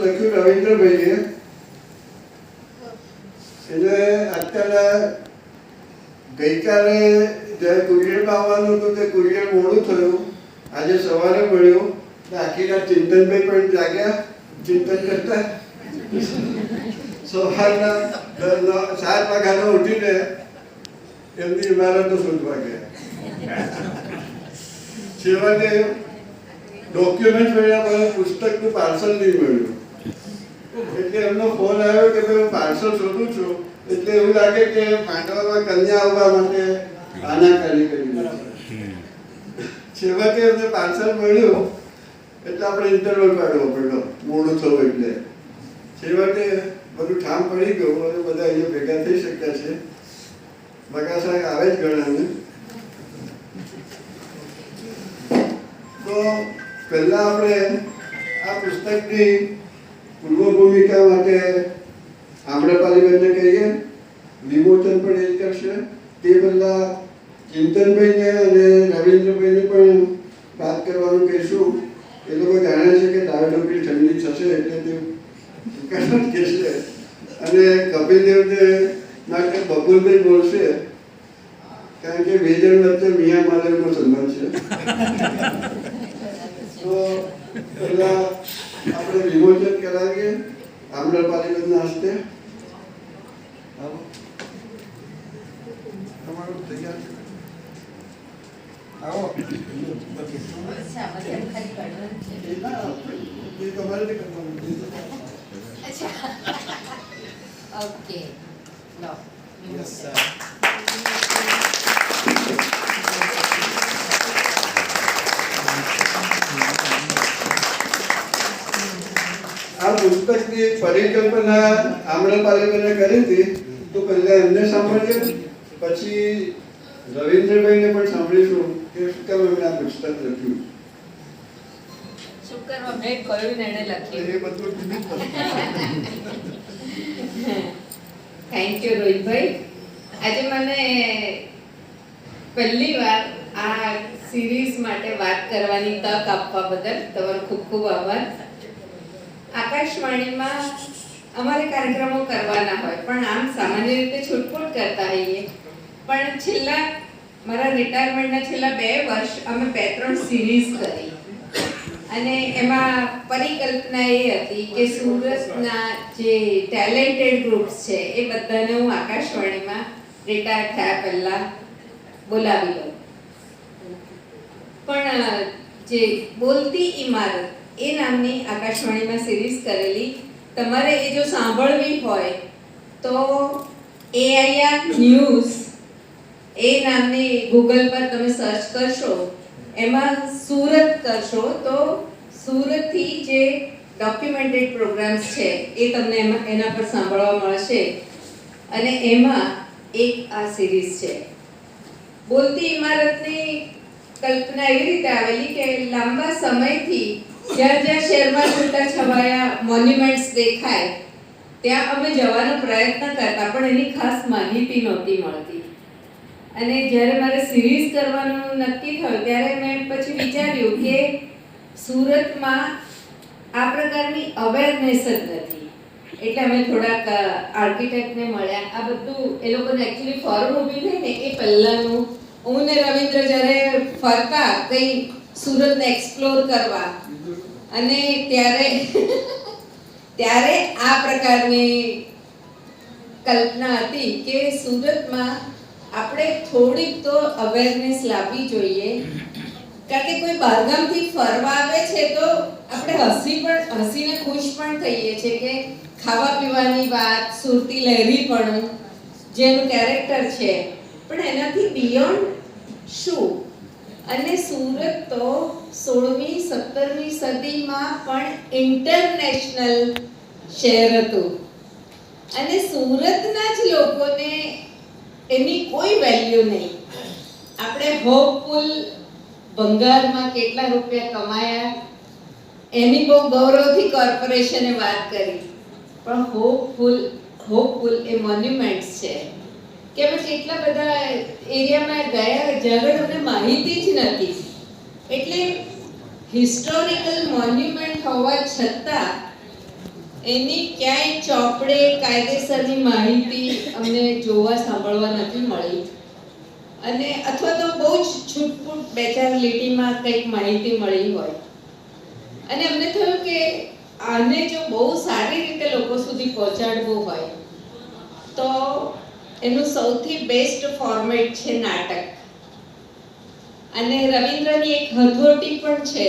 લખ્યું રવિન્દ્રભાઈએ. એટલે અત્યારે ગઈકાલે જ્યારે કુરિયરમાં આવવાનું હતું તે કુરિયર મોડું થયું. આજે સવારે મળ્યું આખી રાત ચિંતનભાઈ પણ જાગ્યા ચિંતન કરતા. સવારના 7 વાગ્યાનો ઉઠીને એમની ઇમારતો શોધવા ગયા. છેવટે ડોક્યુમેન્ટ મળ્યા પણ પુસ્તકનું પાર્સલ નહીં મળ્યું. એટલે એમનો ફોન આવ્યો કે ભાઈ હું પાર્સલ શોધું છું. એટલે એવું લાગે કે માંડવામાં કન્યા આવવા માટે આનાકાની કરી. છેવટે એમને પાર્સલ મળ્યું. એટલે આપણે ઇન્ટરવલ કાઢવો પડ્યો મોડું થયું. એટલે છેવટે બધું ઠામ પડી ગયું. હવે બધા અહીંયા ભેગા થઈ શક્યા છે. બગાસા આવે જ ઘણાને. તો પહેલા આપણે આ પુસ્તકની પૂર્વ ભૂમિકા માટે આમ્રપાલીબેનને કહીએ. વિમોચન પણ એ કરશે. તે પહેલા ચિંતનભાઈને અને રવિન્દ્રભાઈને પણ વાત કરવાનું કહીશું. એ લોકો જાણે છે કે દાવેડોપી ઠંડી થશે એટલે તે કહેશે. અને કપિલદેવને માટે બકુલભાઈ બોલશે, કારણ કે બે જણ વચ્ચે મિયા માલવનો સંબંધ છે. તો પહેલા આપણે વિમોચન કરાવીએ આમ્રપાલીબેનના હસ્તે. તમારું તૈયાર છે? આવો. ઓકે. Yes sir. આ પુસ્તકની પરિકલ્પના આમ્રપાલીબેને કરી હતી. તો પહેલા એમને સાંભળીએ, પછી રવિન્દ્રભાઈને પણ સાંભળીશું કે શું કેમ એમણે આ પુસ્તક લખ્યું. શું કરવા મેં કહ્યું ને એને લખ્યું એ બધું થેન્ક યુ રોહિતભાઈ. આજે મને પહેલી વાર આ સિરીઝ માટે વાત કરવાની તક આપવા બદલ તમારો ખૂબ ખૂબ આભાર. આકાશવાણીમાં અમારે કાર્યક્રમો કરવાના હોય પણ આમ સામાન્ય રીતે છૂટપૂટ કરતા હોઈએ. પણ છેલ્લા મારા રિટાયરમેન્ટના છેલ્લા 2 વર્ષ અમે 2-3 સિરીઝ કરી. અને એમાં પરિકલ્પના એ હતી કે સુરતના જે ટેલેન્ટેડ ગ્રુપ્સ છે એ બધાને હું આકાશવાણીમાં રિટાયર થયા પહેલા બોલાવી લઉં. પણ જે બોલતી ઇમારત એ નામની આકાશવાણીમાં સિરીઝ કરેલી, તમારે એ જો સાંભળવી હોય તો AIR ન્યૂઝ એ નામની ગૂગલ પર તમે સર્ચ કરશો, એમાં સુરત કરશો તો સુરતથી જે ડોક્યુમેન્ટેડ પ્રોગ્રામ્સ છે એ તમને એના પર સાંભળવા મળશે. અને એમાં એક આ સિરીઝ છે. બોલતી ઇમારતની કલ્પના એવી રીતે આવેલી કે લાંબા સમયથી જ્યાં જ્યાં શહેરમાં છૂટાછવાયા મોન્યુમેન્ટ્સ દેખાય ત્યાં અમે જવાનો પ્રયત્ન કરતા, પણ એની ખાસ માહિતી નહોતી મળતી. અને જ્યારે મારે સિરીઝ કરવાનું નક્કી થયું ત્યારે મેં પછી વિચાર્યું કે સુરતમાં આ પ્રકારની અવેરનેસ જ નથી. એટલે અમે થોડાક આર્કિટેક્ટને મળ્યા. આ બધું એ લોકોને એકચ્યુઅલી ફોરમ ઊભી થઈ ને એ પહેલાંનું, હું ને રવિન્દ્ર જ્યારે ફરતા કંઈ સુરતને એક્સપ્લોર કરવા, અને ત્યારે આ પ્રકારની કલ્પના હતી કે સુરતમાં આપણે થોડીક તો અવેરનેસ લાવવી જોઈએ. કારણ કે કોઈ બહારગામથી ફરવા આવે છે તો આપણે હસીને ખુશ પણ થઈએ છીએ કે ખાવા પીવાની વાત, સુરતી લહેરીપણું જેનું કેરેક્ટર છે, પણ એનાથી બિયોન્ડ શું? અને સુરત તો 16મી 17મી સદીમાં પણ ઇન્ટરનેશનલ શહેર હતું. અને સુરતના જ લોકોને એની કોઈ વેલ્યુ નહીં. આપણે હોપફુલ ભંગારમાં કેટલા રૂપિયા કમાયા એની બહુ ગૌરવથી કોર્પોરેશને વાત કરી, પણ હોપફુલ એ મોન્યુમેન્ટ્સ છે કે અમે કેટલા બધા એરિયામાં ગયા જ્યાં અમને માહિતી જ નથી. એટલે હિસ્ટોરિકલ મોન્યુમેન્ટ હોવા છતાં એની ક્યાંય ચોપડે કાયદેસરની માહિતી અમને જોવા સાંભળવા નથી મળી, અને અથવા તો બહુ જ છૂટપૂટ બે ચાર લીટીમાં કંઈક માહિતી મળી હોય. અને અમને થયું કે આને જો બહુ સારી રીતે લોકો સુધી પહોંચાડવું હોય તો એનું સૌથી બેસ્ટ ફોર્મેટ છે નાટક. અને રવિન્દ્રની એક હથોટી પણ છે,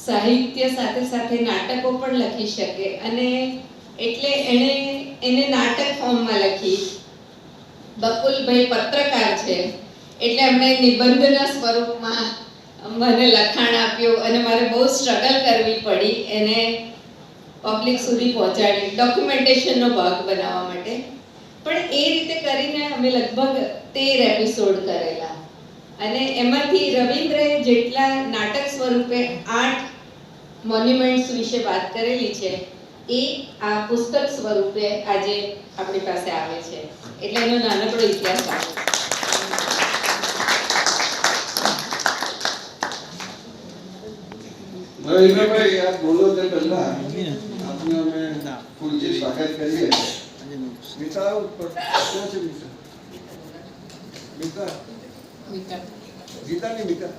સાહિત્ય સાથે સાથે નાટકો પણ લખી શકે, અને એટલે એને નાટક ફોર્મમાં લખી. બકુલભાઈ પત્રકાર છે એટલે એમણે નિબંધના સ્વરૂપમાં મને લખાણ આપ્યું, અને મારે બહુ સ્ટ્રગલ કરવી પડી એને પબ્લિક સુધી પહોંચાડી, ડોક્યુમેન્ટેશનનો ભાગ બનાવવા માટે. પણ એ રીતે કરીને અમે લગભગ 13 એપિસોડ કરેલા, અને એમાંથી રવિન્દ્રએ જેટલા નાટક સ્વરૂપે 8 મોન્યુમેન્ટ્સ વિશે વાત કરેલી છે એ આ પુસ્તક સ્વરૂપે આજે આપણી પાસે આવે છે. એટલે એનો નાનકડો ઇતિહાસ આવે. રવિન્દ્રભાઈ, આપ બોલો તે પહેલા આપને અમે ફૂલથી સ્વાગત કરીએ. મિતા ઉપર ક્યાં છે? મિતા ગીતાની મિતા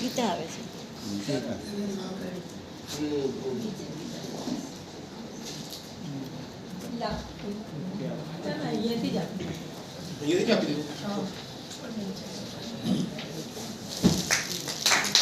ગીતા આવે છે. અહીંયાથી જ આપી દીધું.